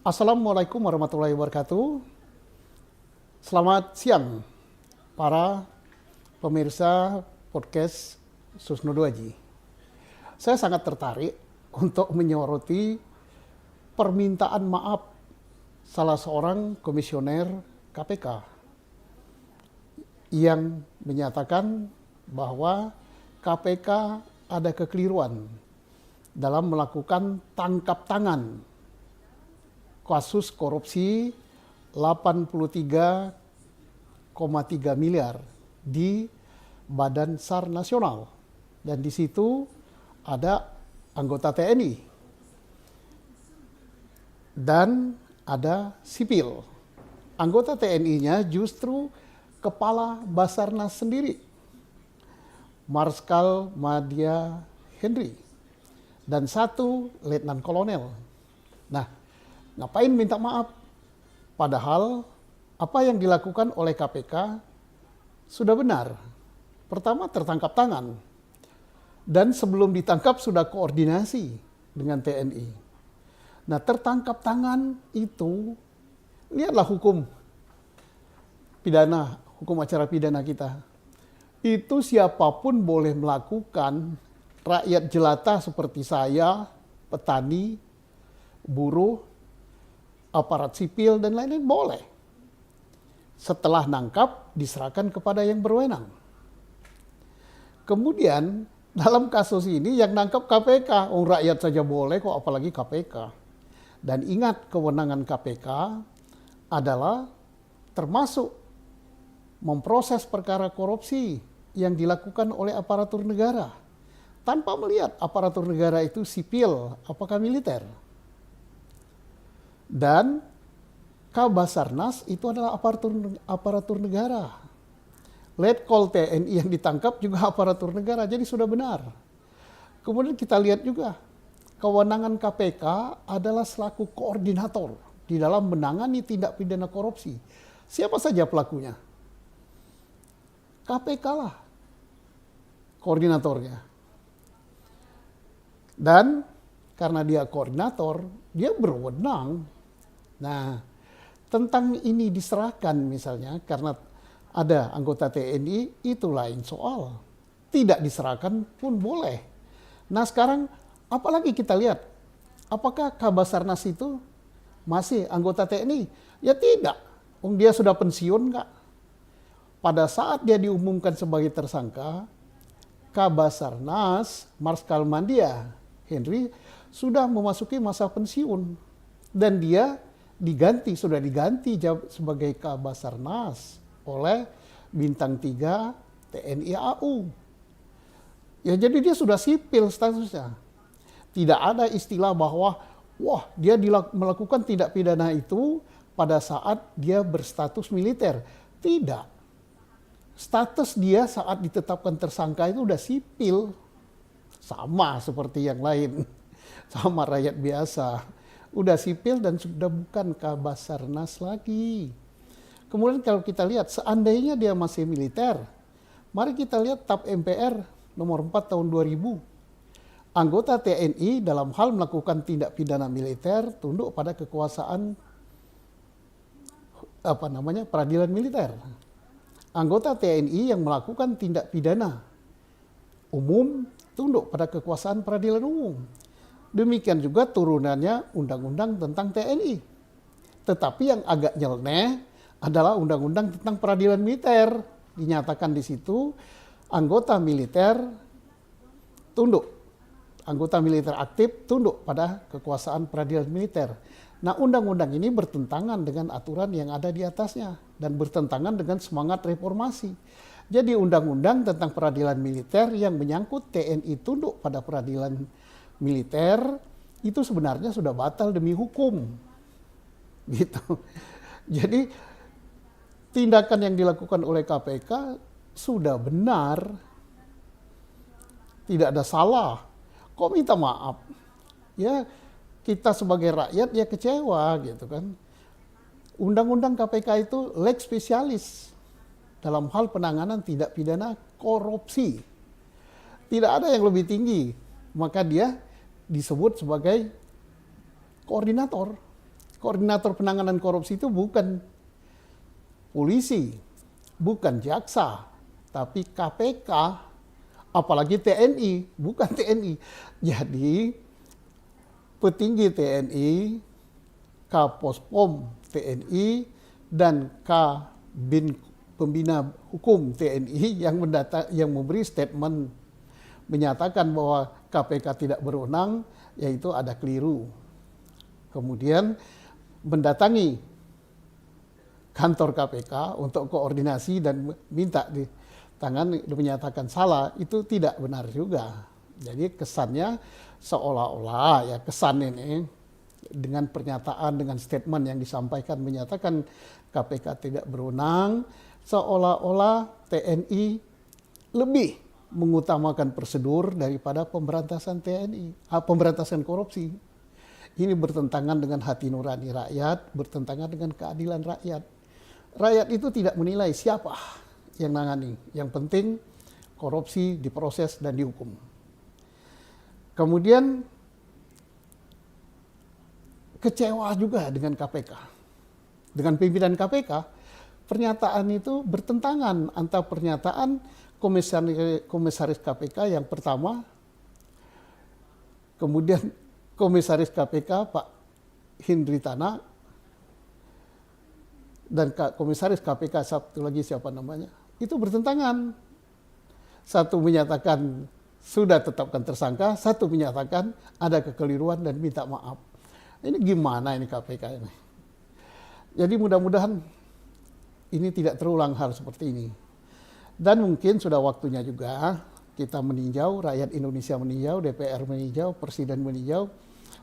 Assalamualaikum warahmatullahi wabarakatuh. Selamat siang para pemirsa podcast Susno Duaji. Saya sangat tertarik untuk menyoroti permintaan maaf salah seorang komisioner KPK yang menyatakan bahwa KPK ada kekeliruan dalam melakukan tangkap tangan kasus korupsi 83,3 miliar di Badan SAR Nasional, dan di situ ada anggota TNI dan ada sipil. Anggota TNI-nya justru Kepala Basarnas sendiri, Marskal Madya Henry, dan satu Letnan Kolonel. Nah, ngapain minta maaf? Padahal apa yang dilakukan oleh KPK sudah benar. Pertama, tertangkap tangan. Dan sebelum ditangkap sudah koordinasi dengan TNI. Nah, tertangkap tangan itu, lihatlah hukum pidana, hukum acara pidana kita. Itu siapapun boleh melakukan, rakyat jelata seperti saya, petani, buruh, aparat sipil, dan lain-lain boleh. Setelah nangkap, diserahkan kepada yang berwenang. Kemudian, dalam kasus ini yang nangkap KPK. Rakyat saja boleh kok, apalagi KPK. Dan ingat, kewenangan KPK adalah termasuk memproses perkara korupsi yang dilakukan oleh aparatur negara. Tanpa melihat aparatur negara itu sipil, apakah militer. Dan Kabasarnas itu adalah aparatur negara. Letkol TNI yang ditangkap juga aparatur negara, jadi sudah benar. Kemudian kita lihat juga, kewenangan KPK adalah selaku koordinator di dalam menangani tindak pidana korupsi. Siapa saja pelakunya? KPK lah koordinatornya. Dan karena dia koordinator, dia berwenang. Nah, tentang ini diserahkan misalnya karena ada anggota TNI, itu lain soal. Tidak diserahkan pun boleh. Nah, sekarang apalagi kita lihat, apakah Kabasarnas itu masih anggota TNI? Ya tidak. Dia sudah pensiun nggak? Pada saat dia diumumkan sebagai tersangka, Kabasarnas, Marskal Madya Henry sudah memasuki masa pensiun. Dan dia sudah diganti sebagai Kabasarnas oleh Bintang 3 TNI AU. Ya, jadi dia sudah sipil statusnya. Tidak ada istilah bahwa dia melakukan tindak pidana itu pada saat dia berstatus militer. Tidak. Status dia saat ditetapkan tersangka itu udah sipil. Sama seperti yang lain. Sama rakyat biasa. Udah sipil dan sudah bukan Kabasarnas lagi. Kemudian kalau kita lihat, seandainya dia masih militer, mari kita lihat TAP MPR nomor 4 tahun 2000. Anggota TNI dalam hal melakukan tindak pidana militer tunduk pada kekuasaan peradilan militer. Anggota TNI yang melakukan tindak pidana umum tunduk pada kekuasaan peradilan umum. Demikian juga turunannya undang-undang tentang TNI. Tetapi yang agak nyeleneh adalah undang-undang tentang peradilan militer. Dinyatakan di situ anggota militer tunduk, anggota militer aktif tunduk pada kekuasaan peradilan militer. Nah, undang-undang ini bertentangan dengan aturan yang ada di atasnya dan bertentangan dengan semangat reformasi. Jadi undang-undang tentang peradilan militer yang menyangkut TNI tunduk pada peradilan militer itu sebenarnya sudah batal demi hukum. Gitu. Jadi tindakan yang dilakukan oleh KPK sudah benar. Tidak ada salah. Kok minta maaf? Ya, kita sebagai rakyat ya kecewa gitu kan. Undang-undang KPK itu lex specialis dalam hal penanganan tindak pidana korupsi. Tidak ada yang lebih tinggi, maka dia disebut sebagai koordinator. Koordinator penanganan korupsi itu bukan polisi, bukan jaksa, tapi KPK, apalagi TNI, bukan TNI. Jadi petinggi TNI, Kapospom TNI, dan Kabin Pembina Hukum TNI yang memberi statement menyatakan bahwa KPK tidak berwenang, yaitu ada keliru. Kemudian mendatangi kantor KPK untuk koordinasi dan minta ditangani, menyatakan salah, itu tidak benar juga. Jadi kesannya seolah-olah ya, kesan ini dengan pernyataan, dengan statement yang disampaikan menyatakan KPK tidak berwenang, seolah-olah TNI lebih mengutamakan prosedur daripada pemberantasan pemberantasan korupsi. Ini bertentangan dengan hati nurani rakyat, bertentangan dengan keadilan rakyat. Rakyat itu tidak menilai siapa yang nangani. Yang penting korupsi diproses dan dihukum. Kemudian kecewa juga dengan KPK. Dengan pimpinan KPK, pernyataan itu bertentangan antara pernyataan komisaris KPK yang pertama, kemudian Komisaris KPK Pak Hindritana, dan Komisaris KPK satu lagi siapa namanya, itu bertentangan. Satu menyatakan sudah tetapkan tersangka, satu menyatakan ada kekeliruan dan minta maaf. Ini gimana ini KPK ini? Jadi mudah-mudahan ini tidak terulang hal seperti ini. Dan mungkin sudah waktunya juga kita meninjau, rakyat Indonesia meninjau, DPR meninjau, Presiden meninjau,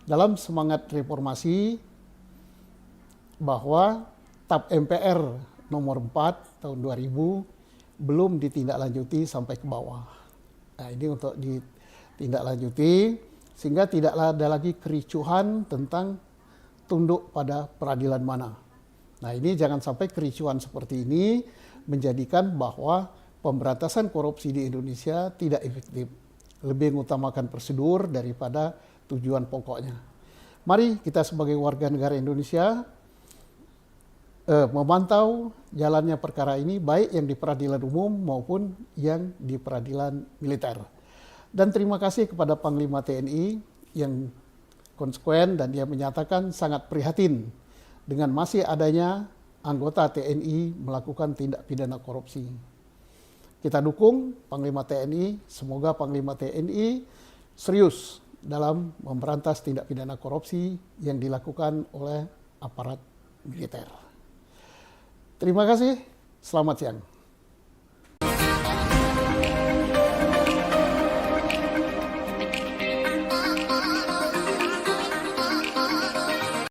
dalam semangat reformasi bahwa TAP MPR nomor 4 tahun 2000 belum ditindaklanjuti sampai ke bawah. Nah, ini untuk ditindaklanjuti sehingga tidak ada lagi kericuhan tentang tunduk pada peradilan mana. Nah, ini jangan sampai kericuhan seperti ini menjadikan bahwa pemberantasan korupsi di Indonesia tidak efektif, lebih mengutamakan prosedur daripada tujuan pokoknya. Mari kita sebagai warga negara Indonesia memantau jalannya perkara ini, baik yang di peradilan umum maupun yang di peradilan militer. Dan terima kasih kepada Panglima TNI yang konsekuen dan dia menyatakan sangat prihatin dengan masih adanya anggota TNI melakukan tindak pidana korupsi. Kita dukung Panglima TNI, semoga Panglima TNI serius dalam memberantas tindak pidana korupsi yang dilakukan oleh aparat militer. Terima kasih, selamat siang.